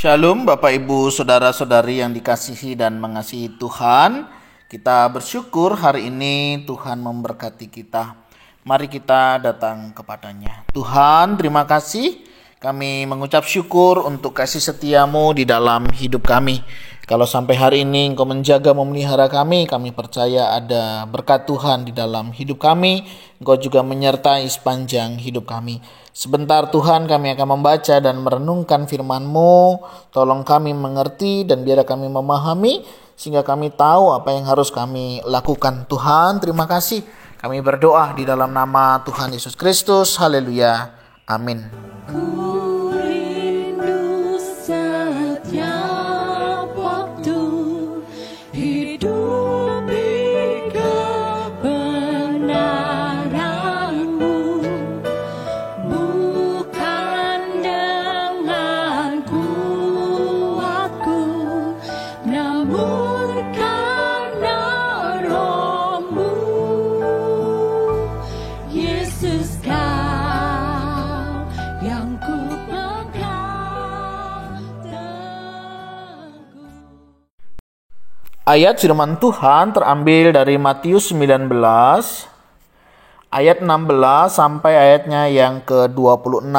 Shalom Bapak Ibu Saudara-saudari yang dikasihi dan mengasihi Tuhan. Kita bersyukur hari ini Tuhan memberkati kita. Mari kita datang kepadanya. Tuhan, terima kasih. Kami mengucap syukur untuk kasih setiamu di dalam hidup kami. Kalau sampai hari ini Engkau menjaga memelihara kami percaya ada berkat Tuhan di dalam hidup kami. Engkau juga menyertai sepanjang hidup kami. Sebentar Tuhan kami akan membaca dan merenungkan firman-Mu. Tolong kami mengerti dan biar kami memahami sehingga kami tahu apa yang harus kami lakukan. Tuhan, terima kasih. Kami berdoa di dalam nama Tuhan Yesus Kristus. Haleluya. Amin. Ayat firman Tuhan terambil dari Matius 19 ayat 16 sampai ayatnya yang ke-26.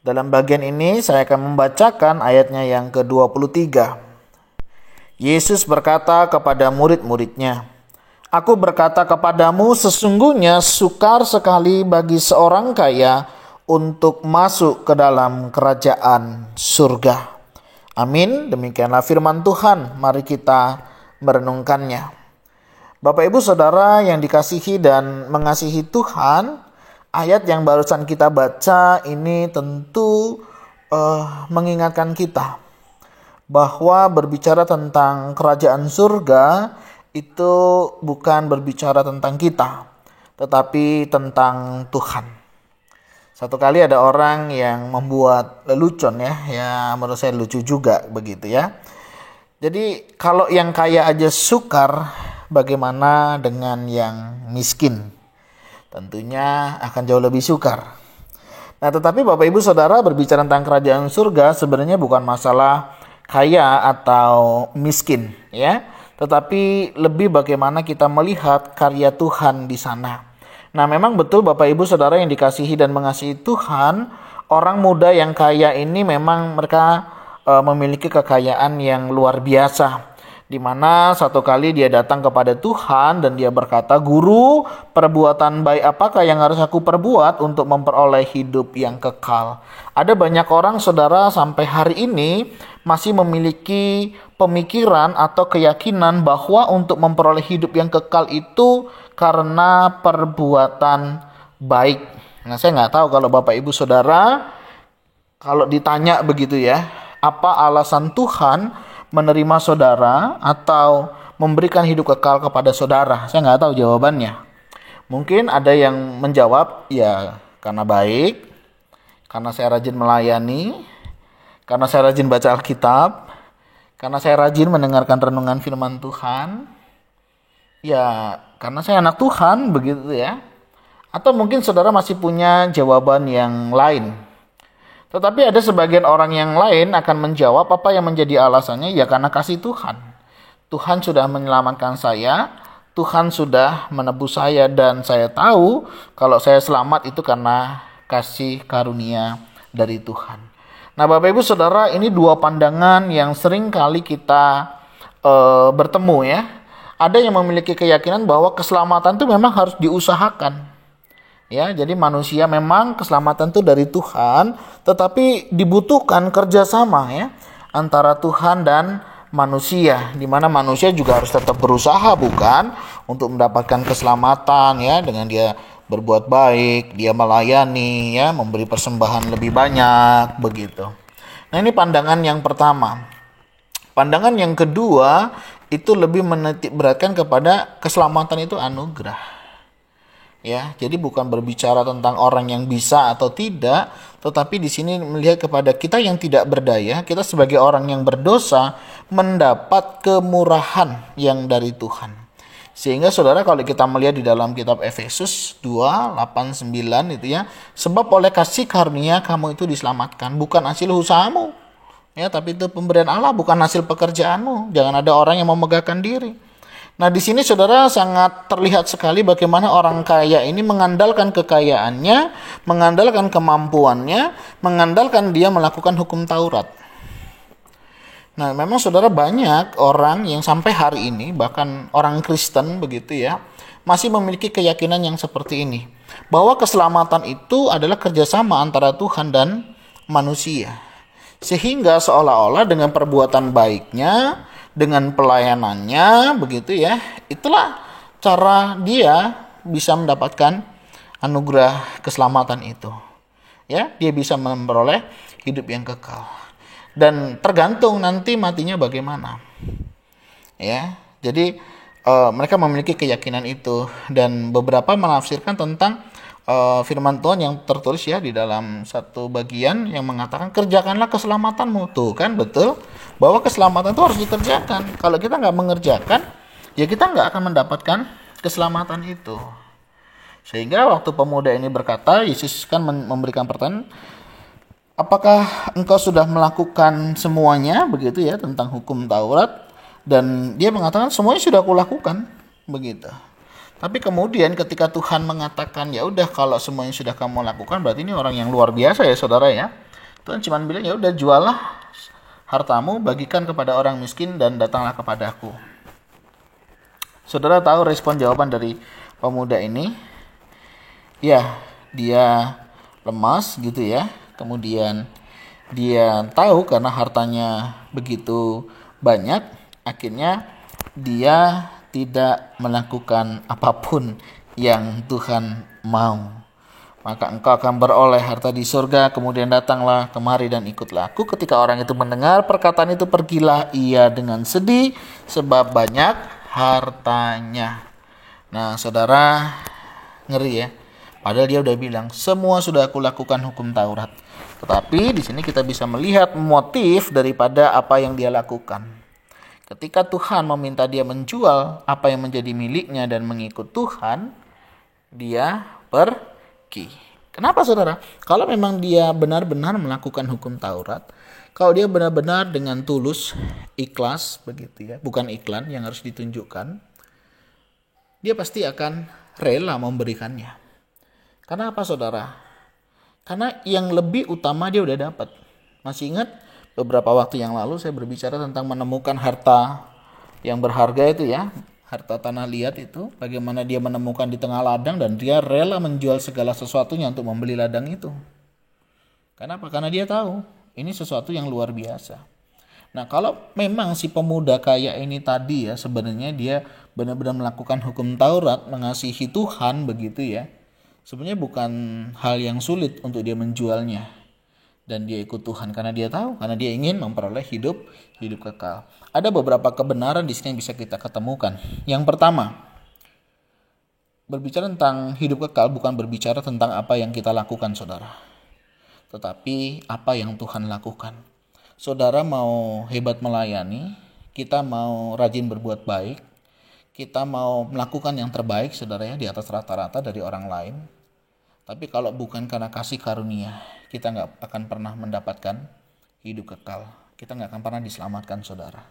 Dalam bagian ini saya akan membacakan ayatnya yang ke-23. Yesus berkata kepada murid-muridnya, "Aku berkata kepadamu, sesungguhnya sukar sekali bagi seorang kaya untuk masuk ke dalam kerajaan surga." Amin. Demikianlah firman Tuhan. Mari kita merenungkannya. Bapak Ibu Saudara yang dikasihi dan mengasihi Tuhan, ayat yang barusan kita baca ini tentu mengingatkan kita bahwa berbicara tentang kerajaan surga itu bukan berbicara tentang kita, tetapi tentang Tuhan. Satu kali ada orang yang membuat lelucon ya menurut saya lucu juga begitu ya. Jadi kalau yang kaya aja sukar, bagaimana dengan yang miskin? Tentunya akan jauh lebih sukar. Nah, tetapi Bapak Ibu Saudara, berbicara tentang kerajaan surga sebenarnya bukan masalah kaya atau miskin ya, tetapi lebih bagaimana kita melihat karya Tuhan di sana. Nah, memang betul Bapak Ibu Saudara yang dikasihi dan mengasihi Tuhan, orang muda yang kaya ini memang mereka memiliki kekayaan yang luar biasa. Di mana satu kali dia datang kepada Tuhan dan dia berkata, "Guru, perbuatan baik apakah yang harus aku perbuat untuk memperoleh hidup yang kekal?" Ada banyak orang Saudara sampai hari ini masih memiliki pemikiran atau keyakinan bahwa untuk memperoleh hidup yang kekal itu karena perbuatan baik. Nah, saya nggak tahu kalau Bapak Ibu Saudara, kalau ditanya begitu ya, apa alasan Tuhan menerima saudara atau memberikan hidup kekal kepada saudara? Saya nggak tahu jawabannya. Mungkin ada yang menjawab, ya karena baik, karena saya rajin melayani, karena saya rajin baca Alkitab, karena saya rajin mendengarkan renungan firman Tuhan, ya karena saya anak Tuhan begitu ya. Atau mungkin saudara masih punya jawaban yang lain. Tetapi ada sebagian orang yang lain akan menjawab apa yang menjadi alasannya, ya karena kasih Tuhan. Tuhan sudah menyelamatkan saya, Tuhan sudah menebus saya, dan saya tahu kalau saya selamat itu karena kasih karunia dari Tuhan. Nah, Bapak Ibu Saudara, ini dua pandangan yang sering kali kita bertemu ya. Ada yang memiliki keyakinan bahwa keselamatan itu memang harus diusahakan. Ya, jadi manusia memang keselamatan itu dari Tuhan, tetapi dibutuhkan kerjasama ya antara Tuhan dan manusia, di mana manusia juga harus tetap berusaha bukan untuk mendapatkan keselamatan ya, dengan dia berbuat baik, dia melayani ya, memberi persembahan lebih banyak begitu. Nah, ini pandangan yang pertama. Pandangan yang kedua itu lebih menitik beratkan kepada keselamatan itu anugerah. Ya, jadi bukan berbicara tentang orang yang bisa atau tidak, tetapi di sini melihat kepada kita yang tidak berdaya, kita sebagai orang yang berdosa mendapat kemurahan yang dari Tuhan. Sehingga saudara, kalau kita melihat di dalam kitab Efesus 2:8-9 itu ya, sebab oleh kasih karunia kamu itu diselamatkan, bukan hasil usahamu, Ya, tapi itu pemberian Allah, bukan hasil pekerjaanmu. Jangan ada orang yang memegahkan diri. Nah, di sini saudara sangat terlihat sekali bagaimana orang kaya ini mengandalkan kekayaannya, mengandalkan kemampuannya, mengandalkan dia melakukan hukum Taurat. Nah, memang saudara banyak orang yang sampai hari ini, bahkan orang Kristen begitu ya, masih memiliki keyakinan yang seperti ini. Bahwa keselamatan itu adalah kerjasama antara Tuhan dan manusia. Sehingga seolah-olah dengan perbuatan baiknya, dengan pelayanannya, begitu ya, itulah cara dia bisa mendapatkan anugerah keselamatan itu. Ya, dia bisa memperoleh hidup yang kekal. Dan tergantung nanti matinya bagaimana. Ya, jadi mereka memiliki keyakinan itu, dan beberapa menafsirkan tentang firman Tuhan yang tertulis ya di dalam satu bagian yang mengatakan kerjakanlah keselamatanmu. Tuh kan betul bahwa keselamatan itu harus dikerjakan. Kalau kita nggak mengerjakan, ya kita nggak akan mendapatkan keselamatan itu. Sehingga waktu pemuda ini berkata, Yesus kan memberikan pertanyaan, apakah engkau sudah melakukan semuanya, begitu ya, tentang hukum Taurat? Dan dia mengatakan semuanya sudah kulakukan, begitu. Tapi kemudian ketika Tuhan mengatakan, ya udah kalau semuanya sudah kamu lakukan, berarti ini orang yang luar biasa ya saudara ya. Tuhan cuma bilang, ya udah jualah hartamu, bagikan kepada orang miskin, dan datanglah kepadaku. Saudara tahu respon jawaban dari pemuda ini? Ya, dia lemas gitu ya. Kemudian dia tahu karena hartanya begitu banyak, akhirnya dia tidak melakukan apapun yang Tuhan mau. Maka engkau akan beroleh harta di surga, kemudian datanglah kemari dan ikutlah aku. Ketika orang itu mendengar perkataan itu, pergilah ia dengan sedih sebab banyak hartanya. Nah, saudara, ngeri ya. Padahal dia udah bilang, semua sudah aku lakukan hukum Taurat. Tetapi di sini kita bisa melihat motif daripada apa yang dia lakukan. Ketika Tuhan meminta dia menjual apa yang menjadi miliknya dan mengikut Tuhan, dia pergi. Kenapa saudara? Kalau memang dia benar-benar melakukan hukum Taurat, kalau dia benar-benar dengan tulus, ikhlas begitu ya, bukan iklan yang harus ditunjukkan, dia pasti akan rela memberikannya. Karena apa saudara? Karena yang lebih utama dia udah dapat. Masih ingat beberapa waktu yang lalu saya berbicara tentang menemukan harta yang berharga itu ya, harta tanah liat itu, bagaimana dia menemukan di tengah ladang dan dia rela menjual segala sesuatunya untuk membeli ladang itu. Kenapa? Karena dia tahu ini sesuatu yang luar biasa. Nah, kalau memang si pemuda kaya ini tadi ya, sebenarnya dia benar-benar melakukan hukum Taurat, mengasihi Tuhan begitu ya, sebenarnya bukan hal yang sulit untuk dia menjualnya. Dan dia ikut Tuhan karena dia tahu, karena dia ingin memperoleh hidup kekal. Ada beberapa kebenaran di sini yang bisa kita ketemukan. Yang pertama, berbicara tentang hidup kekal bukan berbicara tentang apa yang kita lakukan, saudara, tetapi apa yang Tuhan lakukan. Saudara mau hebat melayani, kita mau rajin berbuat baik, kita mau melakukan yang terbaik, saudara ya, di atas rata-rata dari orang lain. Tapi kalau bukan karena kasih karunia, kita nggak akan pernah mendapatkan hidup kekal. Kita nggak akan pernah diselamatkan, saudara.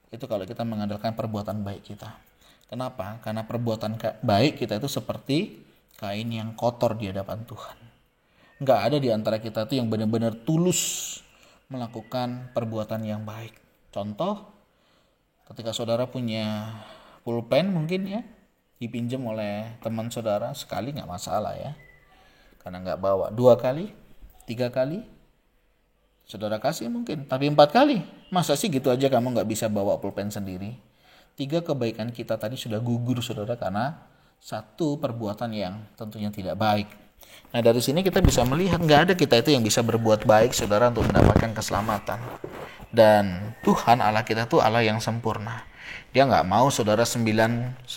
Itu kalau kita mengandalkan perbuatan baik kita. Kenapa? Karena perbuatan baik kita itu seperti kain yang kotor di hadapan Tuhan. Nggak ada di antara kita itu yang benar-benar tulus melakukan perbuatan yang baik. Contoh, ketika saudara punya pulpen mungkin ya, dipinjam oleh teman saudara, sekali nggak masalah ya, karena nggak bawa. 2 kali, 3 kali, saudara kasih mungkin. Tapi 4 kali, masa sih gitu aja kamu nggak bisa bawa pulpen sendiri? 3 kebaikan kita tadi sudah gugur, saudara, karena satu perbuatan yang tentunya tidak baik. Nah, dari sini kita bisa melihat nggak ada kita itu yang bisa berbuat baik, saudara, untuk mendapatkan keselamatan. Dan Tuhan Allah kita tuh Allah yang sempurna. Dia nggak mau saudara 99,9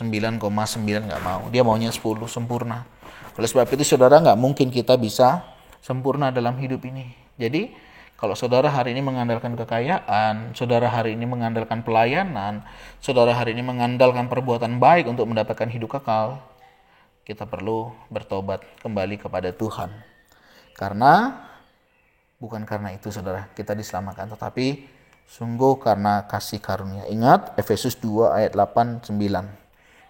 nggak mau. Dia maunya 10 sempurna. Oleh sebab itu saudara, nggak mungkin kita bisa sempurna dalam hidup ini. Jadi kalau saudara hari ini mengandalkan kekayaan, saudara hari ini mengandalkan pelayanan, saudara hari ini mengandalkan perbuatan baik untuk mendapatkan hidup kekal, kita perlu bertobat kembali kepada Tuhan. Karena Bukan karena itu saudara kita diselamatkan, tetapi sungguh karena kasih karunia. Ingat Efesus 2 ayat 8-9.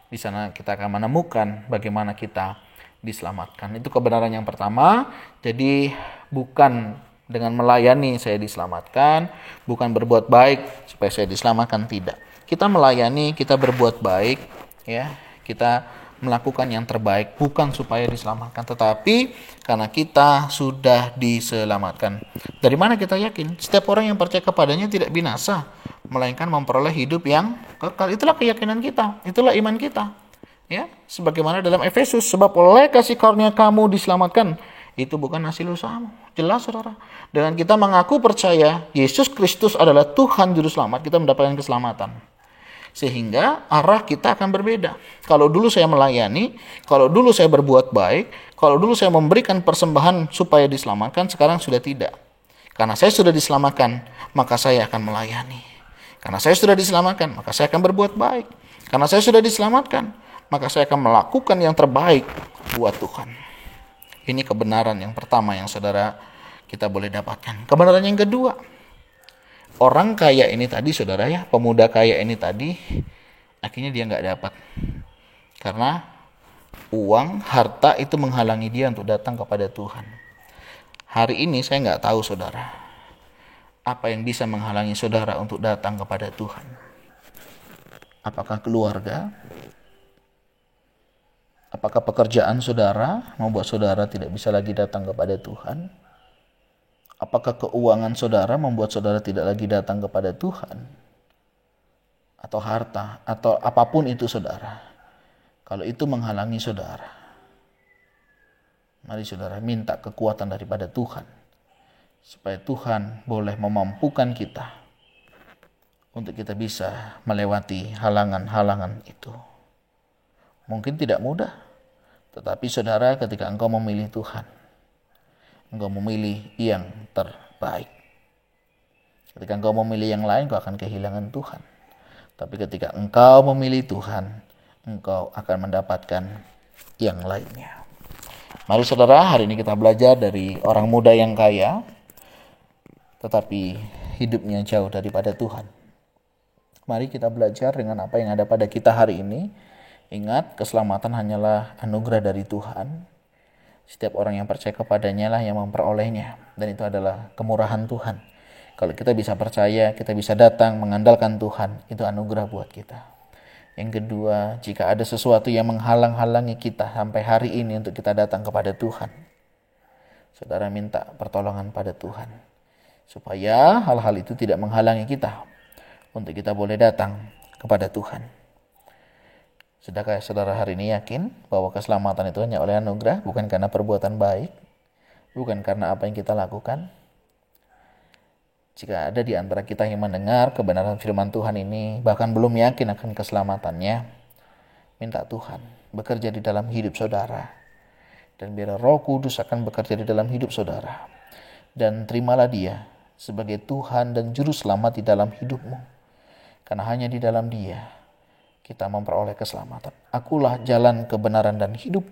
Di sana kita akan menemukan bagaimana kita diselamatkan. Itu kebenaran yang pertama. Jadi bukan dengan melayani saya diselamatkan, bukan berbuat baik supaya saya diselamatkan, tidak. Kita melayani, kita berbuat baik, ya. Kita melakukan yang terbaik bukan supaya diselamatkan, tetapi karena kita sudah diselamatkan. Dari mana kita yakin? Setiap orang yang percaya kepadanya tidak binasa, melainkan memperoleh hidup yang kekal. Itulah keyakinan kita, itulah iman kita. Ya, sebagaimana dalam Efesus, sebab oleh kasih karunia kamu diselamatkan. Itu bukan hasil usahamu. Jelas saudara. Dengan kita mengaku percaya Yesus Kristus adalah Tuhan Juru Selamat, kita mendapatkan keselamatan. Sehingga arah kita akan berbeda. Kalau dulu saya melayani, kalau dulu saya berbuat baik, kalau dulu saya memberikan persembahan supaya diselamatkan, sekarang sudah tidak. Karena saya sudah diselamatkan, maka saya akan melayani. Karena saya sudah diselamatkan, maka saya akan berbuat baik. Karena saya sudah diselamatkan, maka saya akan melakukan yang terbaik buat Tuhan. Ini kebenaran yang pertama yang saudara kita boleh dapatkan. Kebenaran yang kedua, orang kaya ini tadi saudara ya, pemuda kaya ini tadi, akhirnya dia nggak dapat. Karena uang, harta itu menghalangi dia untuk datang kepada Tuhan. Hari ini saya nggak tahu saudara, apa yang bisa menghalangi saudara untuk datang kepada Tuhan. Apakah keluarga? Apakah pekerjaan saudara membuat saudara tidak bisa lagi datang kepada Tuhan? Apakah keuangan saudara membuat saudara tidak lagi datang kepada Tuhan? Atau harta, atau apapun itu saudara. Kalau itu menghalangi saudara, mari saudara minta kekuatan daripada Tuhan. Supaya Tuhan boleh memampukan kita untuk kita bisa melewati halangan-halangan itu. Mungkin tidak mudah, tetapi saudara ketika engkau memilih Tuhan, engkau memilih yang terbaik. Ketika engkau memilih yang lain, engkau akan kehilangan Tuhan. Tapi ketika engkau memilih Tuhan, engkau akan mendapatkan yang lainnya. Mari saudara, hari ini kita belajar dari orang muda yang kaya, tetapi hidupnya jauh daripada Tuhan. Mari kita belajar dengan apa yang ada pada kita hari ini. Ingat, keselamatan hanyalah anugerah dari Tuhan. Setiap orang yang percaya kepadanya lah yang memperolehnya. Dan itu adalah kemurahan Tuhan. Kalau kita bisa percaya, kita bisa datang mengandalkan Tuhan, itu anugerah buat kita. Yang kedua, jika ada sesuatu yang menghalang-halangi kita sampai hari ini untuk kita datang kepada Tuhan, saudara minta pertolongan pada Tuhan. Supaya hal-hal itu tidak menghalangi kita untuk kita boleh datang kepada Tuhan. Sudahkah saudara hari ini yakin bahwa keselamatan itu hanya oleh anugerah, bukan karena perbuatan baik, bukan karena apa yang kita lakukan? Jika ada di antara kita yang mendengar kebenaran firman Tuhan ini, bahkan belum yakin akan keselamatannya, minta Tuhan bekerja di dalam hidup saudara. Dan biar Roh Kudus akan bekerja di dalam hidup saudara. Dan terimalah Dia sebagai Tuhan dan Juru Selamat di dalam hidupmu. Karena hanya di dalam Dia kita memperoleh keselamatan. Akulah jalan, kebenaran, dan hidup.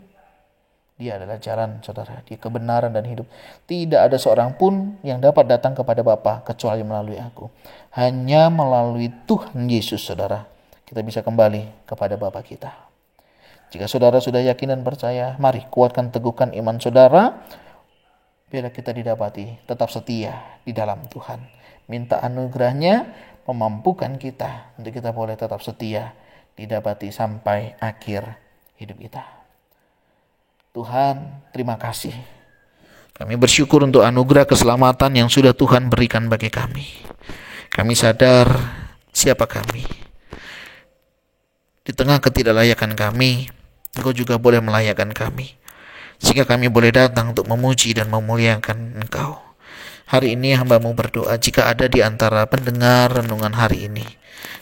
Dia adalah jalan, saudara. Dia kebenaran dan hidup. Tidak ada seorang pun yang dapat datang kepada Bapa kecuali melalui aku. Hanya melalui Tuhan Yesus, saudara, kita bisa kembali kepada Bapa kita. Jika saudara sudah yakin dan percaya, mari kuatkan, teguhkan iman saudara. Biarlah kita didapati tetap setia di dalam Tuhan. Minta anugerahnya memampukan kita untuk kita boleh tetap setia didapati sampai akhir hidup kita. Tuhan, terima kasih. Kami bersyukur untuk anugerah keselamatan yang sudah Tuhan berikan bagi kami. Kami sadar siapa kami. Di tengah ketidaklayakan kami, Engkau juga boleh melayakkan kami. Sehingga kami boleh datang untuk memuji dan memuliakan Engkau. Hari ini hamba-Mu berdoa jika ada di antara pendengar renungan hari ini,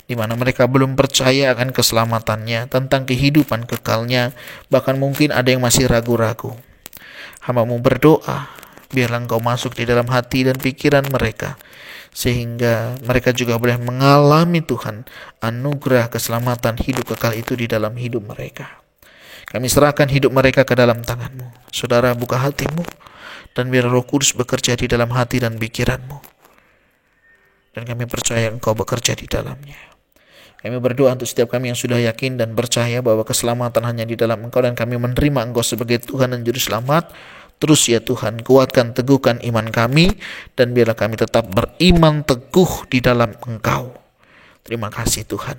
di mana mereka belum percaya akan keselamatannya, tentang kehidupan kekalnya, bahkan mungkin ada yang masih ragu-ragu. Hamba-Mu berdoa, biarlah Engkau masuk di dalam hati dan pikiran mereka, sehingga mereka juga boleh mengalami Tuhan, anugerah keselamatan hidup kekal itu di dalam hidup mereka. Kami serahkan hidup mereka ke dalam tangan-Mu. Saudara, buka hatimu, dan biar Roh Kudus bekerja di dalam hati dan pikiranmu. Dan kami percaya Engkau bekerja di dalamnya. Kami berdoa untuk setiap kami yang sudah yakin dan percaya bahwa keselamatan hanya di dalam Engkau, dan kami menerima Engkau sebagai Tuhan dan Juru Selamat. Terus ya Tuhan, kuatkan, teguhkan iman kami, dan biarlah kami tetap beriman teguh di dalam Engkau. Terima kasih Tuhan.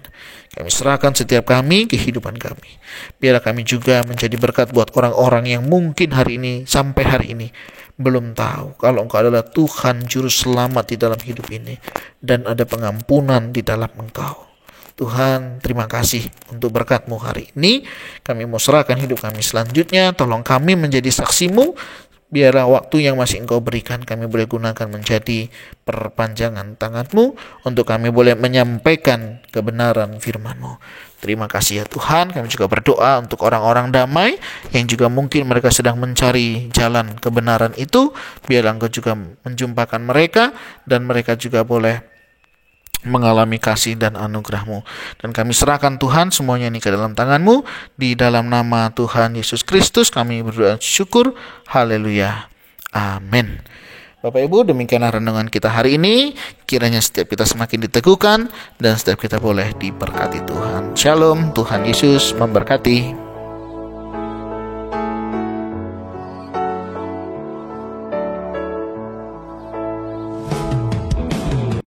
Kami serahkan setiap kami, kehidupan kami. Biarlah kami juga menjadi berkat buat orang-orang yang mungkin hari ini, sampai hari ini, belum tahu kalau Engkau adalah Tuhan Juru Selamat di dalam hidup ini, dan ada pengampunan di dalam Engkau. Tuhan, terima kasih untuk berkat-Mu hari ini. Kami mau serahkan hidup kami selanjutnya. Tolong kami menjadi saksi-Mu. Biarlah waktu yang masih Engkau berikan kami boleh gunakan menjadi perpanjangan tangan-Mu, untuk kami boleh menyampaikan kebenaran firman-Mu. Terima kasih ya Tuhan. Kami juga berdoa untuk orang-orang damai yang juga mungkin mereka sedang mencari jalan kebenaran itu. Biarlah Engkau juga menjumpakan mereka, dan mereka juga boleh mengalami kasih dan anugerah-Mu. Dan kami serahkan Tuhan semuanya ini ke dalam tangan-Mu. Di dalam nama Tuhan Yesus Kristus kami berdoa syukur. Haleluya. Amin. Bapak Ibu, demikianlah renungan kita hari ini. Kiranya setiap kita semakin diteguhkan, dan setiap kita boleh diberkati Tuhan. Shalom, Tuhan Yesus memberkati.